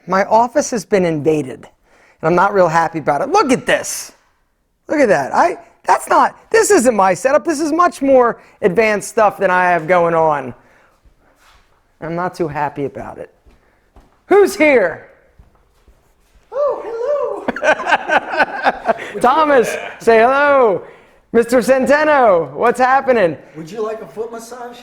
my office has been invaded, and I'm not real happy about it. Look at this. Look at that. This isn't my setup. This is much more advanced stuff than I have going on. I'm not too happy about it. Who's here? Oh, hello. Thomas, say hello. Mr. Centeno, what's happening? Would you like a foot massage?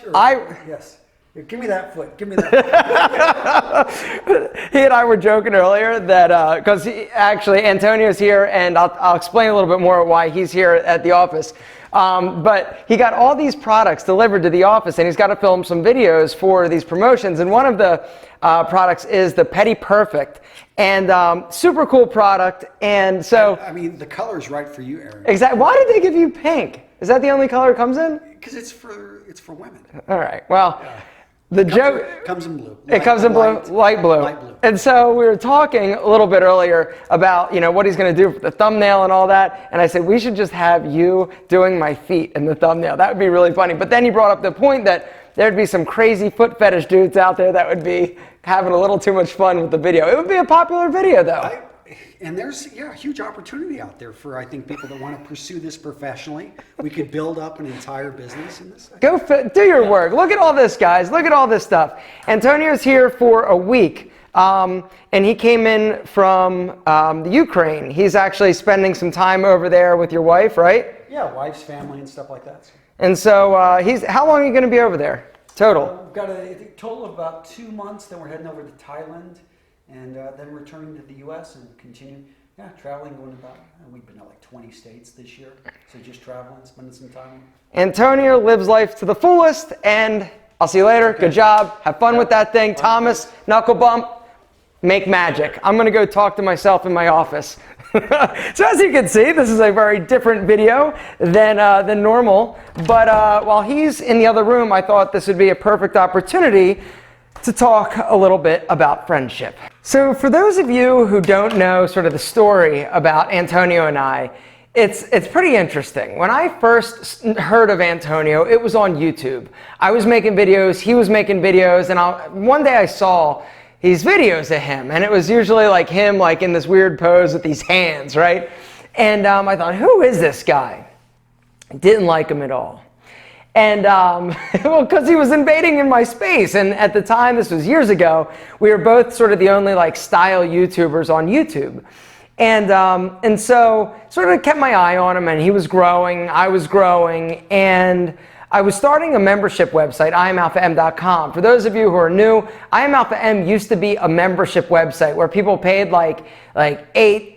Yes. Here, give me that foot. Give me that foot. He and I were joking earlier that, because actually Antonio's here, and I'll explain a little bit more why he's here at the office. But he got all these products delivered to the office, and he's got to film some videos for these promotions. And one of the products is the Petty Perfect, and super cool product. And so, I mean, the color's right for you, Aaron. Exactly. Why did they give you pink? Is that the only color it comes in? Because it's for women. All right. Well. Yeah. The joke comes in blue. It comes in blue, light blue. Light blue. And so we were talking a little bit earlier about, what he's going to do for the thumbnail and all that. And I said, we should just have you doing my feet in the thumbnail. That would be really funny. But then he brought up the point that there'd be some crazy foot fetish dudes out there that would be having a little too much fun with the video. It would be a popular video, though. And there's a huge opportunity out there for, I think, people that want to pursue this professionally. We could build up an entire business in this. Do your work. Look at all this, guys. Look at all this stuff. Antonio's here for a week, and he came in from the Ukraine. He's actually spending some time over there with your wife, right? Yeah, wife's family and stuff like that. And so how long are you going to be over there, total? We've got a total of about 2 months. Then we're heading over to Thailand. And then returning to the U.S. and continue, traveling, going about, we've been to like 20 states this year. So just traveling, spending some time. Antonio lives life to the fullest, and I'll see you later. Okay. Good job. Have fun with that thing. Thomas, knuckle bump, make magic. I'm going to go talk to myself in my office. So as you can see, this is a very different video than normal. But while he's in the other room, I thought this would be a perfect opportunity to talk a little bit about friendship. So for those of you who don't know sort of the story about Antonio and I, it's pretty interesting. When I first heard of Antonio, it was on YouTube. I was making videos, he was making videos, and one day I saw these videos of him, and it was usually like him like in this weird pose with these hands, right? And I thought, who is this guy? Didn't like him at all. And, well, because he was invading in my space. And at the time, this was years ago, we were both sort of the only like style YouTubers on YouTube. And so sort of kept my eye on him, and he was growing, I was growing, and I was starting a membership website, IamAlphaM.com. For those of you who are new, IamAlphaM used to be a membership website where people paid like $8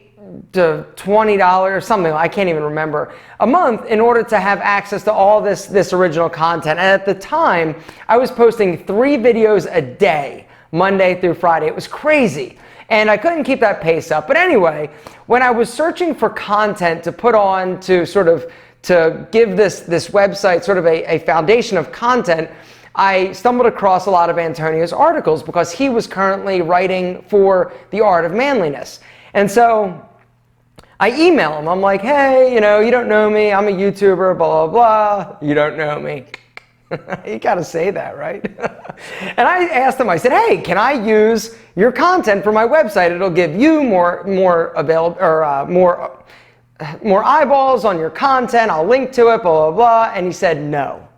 to $20 or something, I can't even remember, a month in order to have access to all this original content. And at the time, I was posting 3 videos a day, Monday through Friday. It was crazy. And I couldn't keep that pace up. But anyway, when I was searching for content to put on to give this website sort of a foundation of content, I stumbled across a lot of Antonio's articles because he was currently writing for The Art of Manliness. And so I email him. I'm like, hey, you don't know me. I'm a YouTuber, blah, blah, blah. You don't know me. You got to say that, right? And I asked him, I said, hey, can I use your content for my website? It'll give you more available, or more eyeballs on your content. I'll link to it, blah, blah, blah. And he said, no.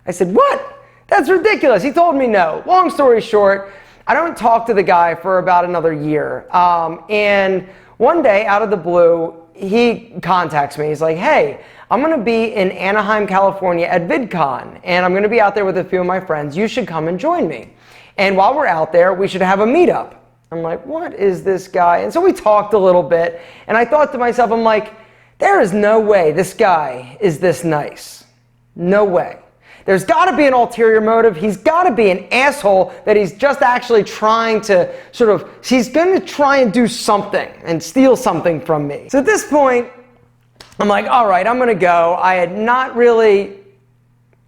I said, what? That's ridiculous. He told me no. Long story short, I don't talk to the guy for about another year. And one day, out of the blue, he contacts me. He's like, hey, I'm going to be in Anaheim, California at VidCon, and I'm going to be out there with a few of my friends. You should come and join me. And while we're out there, we should have a meetup. I'm like, what is this guy? And so we talked a little bit, and I thought to myself, I'm like, there is no way this guy is this nice. No way. There's got to be an ulterior motive. He's got to be an asshole that he's just actually trying to he's going to try and do something and steal something from me. So at this point, I'm like, all right, I'm going to go. I had not really,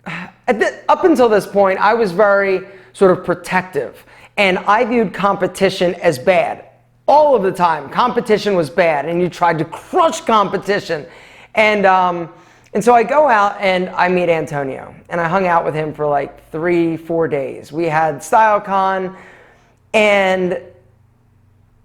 up until this point, I was very sort of protective. And I viewed competition as bad. All of the time, competition was bad. And you tried to crush competition. And so I go out and I meet Antonio, and I hung out with him for like 3-4 days. We had StyleCon, and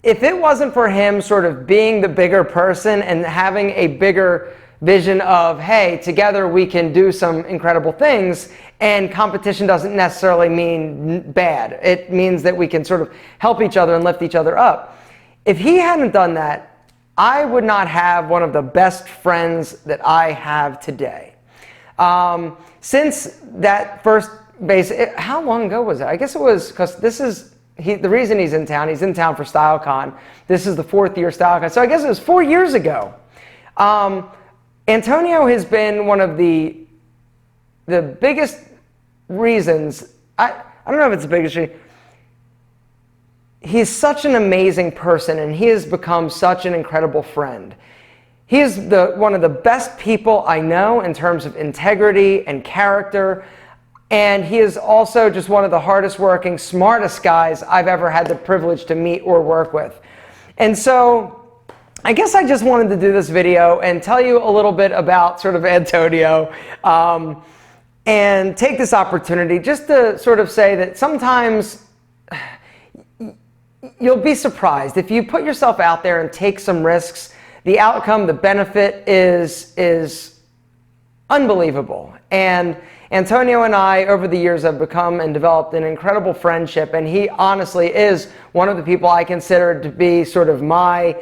if it wasn't for him sort of being the bigger person and having a bigger vision of, hey, together we can do some incredible things, and competition doesn't necessarily mean bad. It means that we can sort of help each other and lift each other up. If he hadn't done that, I would not have one of the best friends that I have today. Since that first base, how long ago was it? I guess it was, because this is, the reason he's in town for StyleCon. This is the 4th year StyleCon. So I guess it was 4 years ago. Antonio has been one of the biggest reasons, I don't know if it's the biggest reason, he's such an amazing person and he has become such an incredible friend. He is one of the best people I know in terms of integrity and character, and he is also just one of the hardest working, smartest guys I've ever had the privilege to meet or work with. And so I guess I just wanted to do this video and tell you a little bit about sort of Antonio, and take this opportunity just to sort of say that sometimes you'll be surprised. If you put yourself out there and take some risks, the outcome, the benefit is unbelievable. And Antonio and I, over the years, have become and developed an incredible friendship, and he honestly is one of the people I consider to be sort of my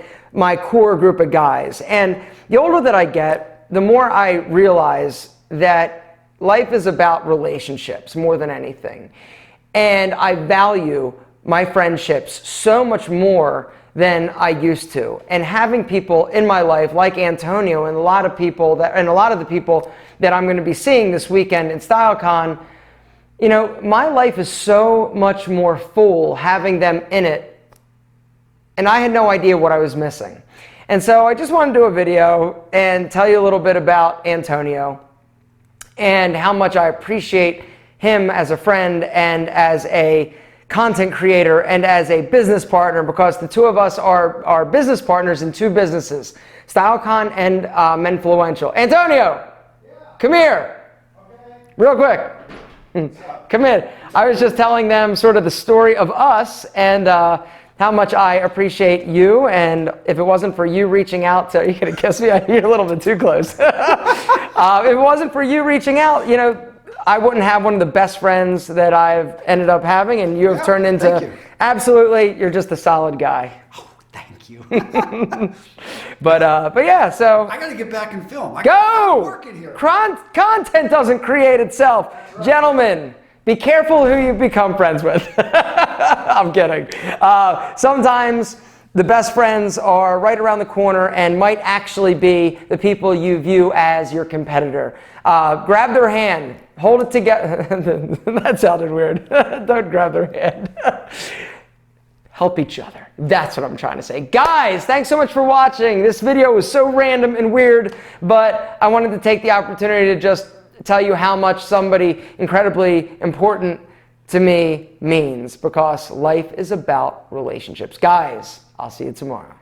core group of guys. And the older that I get, the more I realize that life is about relationships more than anything. And I value my friendships so much more than I used to. And having people in my life like Antonio and a lot of the people that I'm going to be seeing this weekend in StyleCon, you know, my life is so much more full having them in it. And I had no idea what I was missing. And so I just wanted to do a video and tell you a little bit about Antonio and how much I appreciate him as a friend and as a content creator and as a business partner, because the two of us are business partners in two businesses, StyleCon and Menfluential. Antonio, come here, real quick. Come in. I was just telling them sort of the story of us and how much I appreciate you, and if it wasn't for you reaching out to, you're gonna kiss me, you're a little bit too close. If it wasn't for you reaching out, you know, I wouldn't have one of the best friends that I've ended up having, and you have turned into, absolutely, you're just a solid guy. Oh, thank you. But yeah, so. I gotta get back and film. Go! I'm working here. Content doesn't create itself. Right. Gentlemen, be careful who you become friends with. I'm kidding. Sometimes the best friends are right around the corner and might actually be the people you view as your competitor. Grab their hand, hold it together. That sounded weird. Don't grab their hand. Help each other. That's what I'm trying to say. Guys, thanks so much for watching. This video was so random and weird, but I wanted to take the opportunity to just tell you how much somebody incredibly important to me means, because life is about relationships. Guys, I'll see you tomorrow.